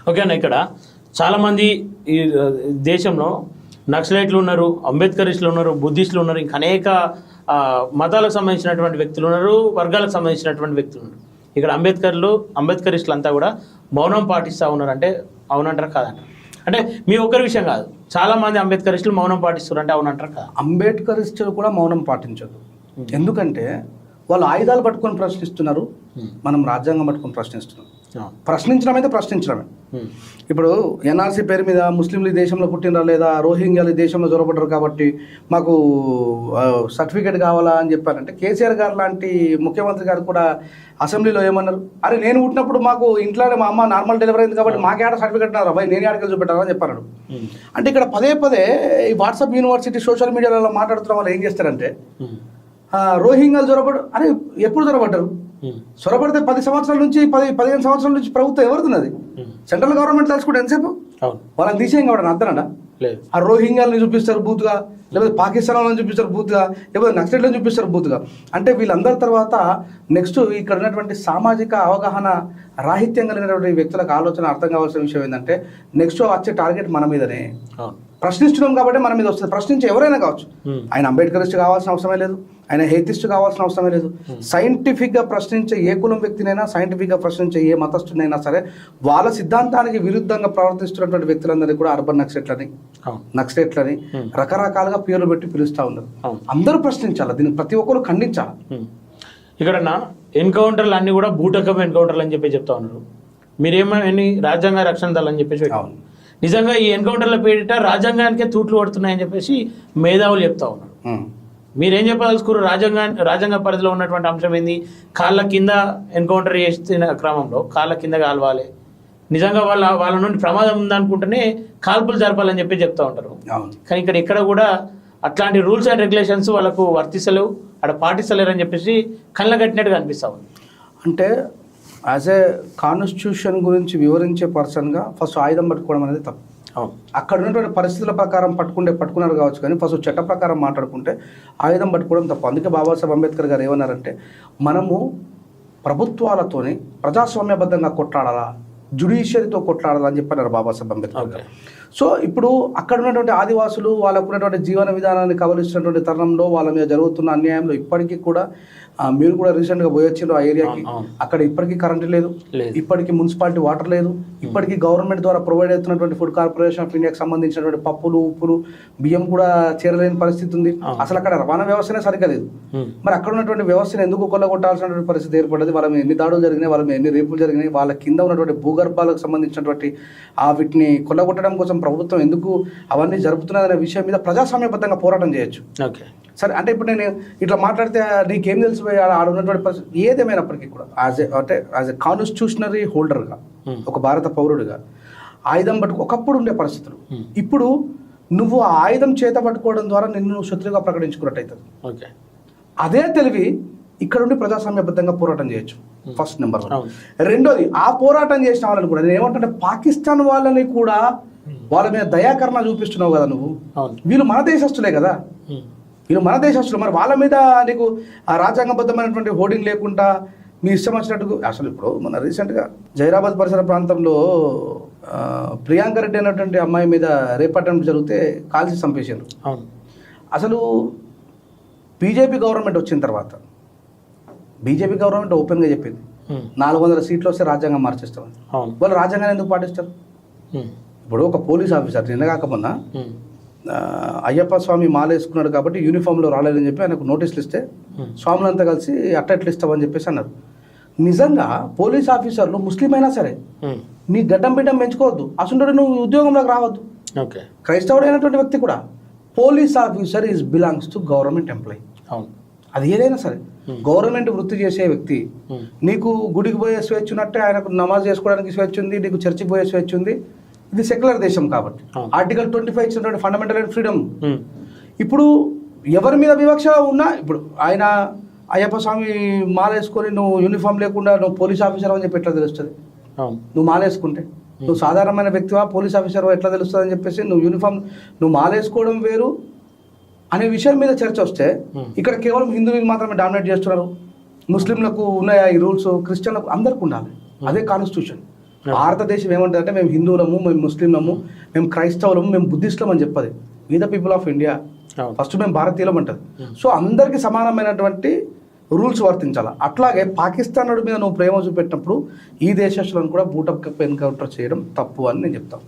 ఓకేనా, ఇక్కడ చాలామంది ఈ దేశంలో నక్సలైట్లు ఉన్నారు, అంబేద్కరిస్టులు ఉన్నారు, బుద్ధిస్టులు ఉన్నారు, ఇంకా అనేక మతాలకు సంబంధించినటువంటి వ్యక్తులు ఉన్నారు, వర్గాలకు సంబంధించినటువంటి వ్యక్తులు ఉన్నారు. ఇక్కడ అంబేద్కరిస్టులు అంతా కూడా మౌనం పాటిస్తూ ఉన్నారు. అంటే అవునంటారు కాదంటారు? అంటే మీ ఒక్కరి విషయం కాదు, చాలామంది అంబేద్కరిస్టులు మౌనం పాటిస్తారు. అంటే అవునంటారు కదా? అంబేద్కరిస్టులు కూడా మౌనం పాటించదు. ఎందుకంటే వాళ్ళు ఆయుధాలు పట్టుకొని ప్రశ్నిస్తున్నారు, మనం రాజ్యాంగం పట్టుకొని ప్రశ్నిస్తున్నాం. ప్రశ్నించడం అయితే ప్రశ్నించడమే. ఇప్పుడు ఎన్ఆర్సీ పేరు మీద ముస్లింలు ఈ దేశంలో పుట్టినరా లేదా, రోహింగ్యాలు ఈ దేశంలో జొరబడ్డారు కాబట్టి మాకు సర్టిఫికేట్ కావాలా అని చెప్పారంటే, కేసీఆర్ గారు లాంటి ముఖ్యమంత్రి గారు కూడా అసెంబ్లీలో ఏమన్నారు, అరే నేను పుట్టినప్పుడు మాకు ఇంట్లోనే మా అమ్మ నార్మల్ డెలివరీ అయింది కాబట్టి మాకేడ సర్టిఫికేట్ ఉన్నారు అబ్బాయి, నేను ఆడకెళ్ళి చూపెట్టారని చెప్పారు. అంటే ఇక్కడ పదే పదే ఈ వాట్సాప్ యూనివర్సిటీ సోషల్ మీడియాలో మాట్లాడుతున్న వాళ్ళు ఏం చేస్తారంటే, రోహింగ్యాలు జొరబడ్డారు, అరే ఎప్పుడు జొరబడ్డారు? సొరబడితే 10 సంవత్సరాల నుంచి 15 సంవత్సరాల నుంచి ప్రభుత్వం ఎవరుతున్నది? సెంట్రల్ గవర్నమెంట్ తెలుసుకుంటే ఎంతసేపు వాళ్ళని తీసేయం కాబట్టి అర్థనడా? ఆ రోహింగ్యాలను చూపిస్తారు బూత్గా, లేకపోతే పాకిస్తాన్ వాళ్ళని చూపిస్తారు బూత్గా, లేకపోతే నక్సలైట్లను చూపిస్తారు బూత్గా. అంటే వీళ్ళందరి తర్వాత నెక్స్ట్ ఇక్కడ ఉన్నటువంటి సామాజిక అవగాహన రాహిత్యం కలిగినటువంటి వ్యక్తులకు ఆలోచన అర్థం కావాల్సిన విషయం ఏంటంటే, నెక్స్ట్ వచ్చే టార్గెట్ మన మీదనే. ప్రశ్నిస్తున్నాం కాబట్టి మన మీద వస్తుంది. ప్రశ్నించే ఎవరైనా కావచ్చు, ఆయన అంబేద్కరిస్ట్ కావాల్సిన అవసరమే లేదు, ఆయన హేతిస్ట్ కావాల్సిన అవసరమే లేదు. సైంటిఫిక్గా ప్రశ్నించే ఏ కులం వ్యక్తినైనా, సైంటిఫిక్గా ప్రశ్నించే ఏ మతస్థునైనా సరే, వాళ్ళ సిద్ధాంతానికి విరుద్ధంగా ప్రవర్తిస్తున్నటువంటి వ్యక్తులందరినీ కూడా అర్బన్ నక్సలైట్లని రకరకాలుగా పేర్లు పెట్టి పిలుస్తూ ఉన్నారు. అందరూ ప్రశ్నించాలి, దీన్ని ప్రతి ఒక్కరు ఖండించాలి. ఇక్కడ ఎన్కౌంటర్లు అన్నీ కూడా బూటకం ఎన్కౌంటర్లు అని చెప్పి చెప్తా ఉన్నారు. మీరేమని రాజ్యాంగ రక్షణ దళం అని చెప్పేసి, నిజంగా ఈ ఎన్కౌంటర్ల పేరిట రాజ్యాంగానికే తూట్లు పడుతున్నాయని చెప్పేసి మేధావులు చెప్తా ఉన్నారు. మీరేం చెప్పదలుచుకున్నారు? రాజ్యాంగ పరిధిలో ఉన్నటువంటి అంశం ఏంది? కాళ్ళ కింద ఎన్కౌంటర్ చేస్తున్న క్రమంలో కాళ్ళ కింద కాల్వాలి, నిజంగా వాళ్ళ నుండి ప్రమాదం ఉందనుకుంటేనే కాల్పులు జరపాలని చెప్పి చెప్తా ఉంటారు. కానీ ఇక్కడ కూడా అట్లాంటి రూల్స్ అండ్ రెగ్యులేషన్స్ వాళ్ళకు వర్తిస్తలేవు, అక్కడ పాటిస్తలేరు అని చెప్పేసి కళ్ళ కట్టినట్టుగా అనిపిస్తా ఉంది. అంటే యాజ్ ఏ కాన్స్టిట్యూషన్ గురించి వివరించే పర్సన్గా ఫస్ట్ ఆయుధం పట్టుకోవడం అనేది తప్పు. అక్కడ ఉన్నటువంటి పరిస్థితుల ప్రకారం పట్టుకున్నారు కావచ్చు, కానీ ఫస్ట్ చట్ట ప్రకారం మాట్లాడుకుంటే ఆయుధం పట్టుకోవడం తప్పు. అందుకే బాబాసాహెబ్ అంబేద్కర్ గారు ఏమన్నారంటే, మనము ప్రభుత్వాలతోని ప్రజాస్వామ్యబద్ధంగా కొట్లాడాలా, జ్యుడిషియరీతో కొట్లాడాలా అని చెప్పన్నారు బాబాసాహెబ్ అంబేద్కర్ గారు. సో ఇప్పుడు అక్కడ ఉన్నటువంటి ఆదివాసులు వాళ్ళకు ఉన్నటువంటి జీవన విధానాన్ని కవలిస్తున్నటువంటి తరుణంలో వాళ్ళ మీద జరుగుతున్న అన్యాయంలో ఇప్పటికీ కూడా మీరు కూడా రీసెంట్గా పోయి వచ్చిండ్రు ఆ ఏరియాకి, అక్కడ ఇప్పటికీ కరెంటు లేదు, ఇప్పటికీ మున్సిపాలిటీ వాటర్ లేదు, ఇప్పటికీ గవర్నమెంట్ ద్వారా ప్రొవైడ్ అవుతున్నటువంటి ఫుడ్ కార్పొరేషన్ ఆఫ్ ఇండియాకి సంబంధించినటువంటి పప్పులు, ఉప్పులు, బియ్యం కూడా చేరలేని పరిస్థితి ఉంది. అసలు అక్కడ రవాణా వ్యవస్థనే సరిగ్గా లేదు. మరి అక్కడ ఉన్నటువంటి వ్యవస్థను ఎందుకు కొల్లగొట్టాల్సినటువంటి పరిస్థితి ఏర్పడ్డది? వాళ్ళ మీద ఎన్ని దాడులు జరిగినాయి, వాళ్ళ మీద ఎన్ని రేపులు జరిగినాయి, వాళ్ళ కింద ఉన్నటువంటి భూగర్భాలకు సంబంధించినటువంటి వీటిని కొల్లగొట్టడం కోసం ప్రభుత్వం ఎందుకు అవన్నీ జరుపుతున్నదనే విషయం మీద ప్రజాస్వామ్యబద్ధంగా పోరాటం చేయొచ్చు. సరే, అంటే ఇప్పుడు నేను ఇట్లా మాట్లాడితే నీకేం తెలిసిపోయి ఆడ ఉన్నటువంటి పరిస్థితి ఏదేమైనప్పటికీ కూడా యాజ్ ఎ కాన్స్టిట్యూషనరీ హోల్డర్గా, ఒక భారత పౌరుడిగా ఆయుధం ఒకప్పుడు ఉండే పరిస్థితులు, ఇప్పుడు నువ్వు ఆ ఆయుధం చేత పట్టుకోవడం ద్వారా నిన్ను శత్రువుగా ప్రకటించుకున్నట్టు అవుతుంది. అదే తెలివి ఇక్కడ ఉండి ప్రజాస్వామ్యబద్ధంగా పోరాటం చేయొచ్చు. First number 1. రెండోది, ఆ పోరాటం చేసిన వాళ్ళని కూడా నేను ఏమంటే, పాకిస్తాన్ వాళ్ళని కూడా వాళ్ళ మీద దయాకరణ చూపిస్తున్నావు కదా నువ్వు. వీళ్ళు మన దేశస్తులే కదా, వీళ్ళు మన దేశస్తులు. మరి వాళ్ళ మీద నీకు ఆ రాజ్యాంగబద్ధమైనటువంటి హోర్డింగ్ లేకుండా మీ ఇష్టం వచ్చినట్టు. అసలు ఇప్పుడు మన రీసెంట్గా జైరాబాద్ పరిసర ప్రాంతంలో ప్రియాంక రెడ్డి అనేటువంటి అమ్మాయి మీద రేప్ అటెంప్ట్ జరిగితే కాల్చి చంపేశారు. అసలు బీజేపీ గవర్నమెంట్ వచ్చిన తర్వాత బీజేపీ గవర్నమెంట్ ఓపెన్గా చెప్పింది 400 సీట్లు వస్తే రాజ్యాంగం మార్చేస్తామని. వాళ్ళు రాజ్యాంగాన్ని ఎందుకు పాటిస్తారు? ఇప్పుడు ఒక పోలీస్ ఆఫీసర్ నిన్న కాకపోయినా అయ్యప్ప స్వామి మాల వేసుకున్నాడు కాబట్టి యూనిఫామ్లో రాలేదని చెప్పి ఆయనకు నోటీసులు ఇస్తే స్వాములంతా కలిసి అట్టట్లు ఇస్తామని చెప్పేసి అన్నారు. నిజంగా పోలీస్ ఆఫీసర్లు ముస్లిం అయినా సరే నీ గడ్డం బిడ్డం పెంచుకోవద్దు, అసలు నువ్వు ఉద్యోగంలోకి రావద్దు. క్రైస్తవుడు అయినటువంటి వ్యక్తి కూడా police officer is belongs to government employee. అది ఏదైనా సరే గవర్నమెంట్ వృత్తి చేసే వ్యక్తి. నీకు గుడికి పోయే స్వేచ్ఛ ఉన్నట్టే ఆయనకు నమాజ్ చేసుకోవడానికి స్వేచ్ఛ ఉంది, నీకు చర్చికి పోయే స్వేచ్ఛ ఉంది. ఇది సెక్యులర్ దేశం కాబట్టి ఆర్టికల్ 25 ఇచ్చినటువంటి ఫండమెంటల్ అండ్ ఫ్రీడమ్. ఇప్పుడు ఎవరి మీద వివక్ష ఉన్నా, ఇప్పుడు ఆయన అయ్యప్ప స్వామి మాల వేసుకొని నువ్వు యూనిఫామ్ లేకుండా నువ్వు పోలీస్ ఆఫీసర్ అని చెప్పి ఎట్లా తెలుస్తుంది? నువ్వు మాల వేసుకుంటే నువ్వు సాధారణమైన వ్యక్తివా పోలీస్ ఆఫీసర్ ఎట్లా తెలుస్తుంది అని చెప్పేసి నువ్వు మాల వేసుకోవడం వేరు అనే విషయం మీద చర్చ వస్తే ఇక్కడ కేవలం హిందువులకు మాత్రమే డామినేట్ చేస్తున్నారు. ముస్లింలకు ఉన్నాయా ఈ రూల్స్? క్రిస్టియన్లకు అందరికి ఉండాలి. అదే కాన్స్టిట్యూషన్. భారతదేశం ఏమంటుంది అంటే మేము హిందువులము, మేము ముస్లింలము, మేము క్రైస్తవులము, మేము బుద్ధిస్టులం అని చెప్పదు. We the people of India, first మేము భారతీయులం అంటది. సో అందరికీ సమానమైనటువంటి రూల్స్ వర్తించాలి. అట్లాగే పాకిస్తాన్ మీద నువ్వు ప్రేమ చూపెట్టినప్పుడు ఈ దేశస్తులను కూడా బూటకపు ఎన్కౌంటర్ చేయడం తప్పు అని నేను చెప్తాను.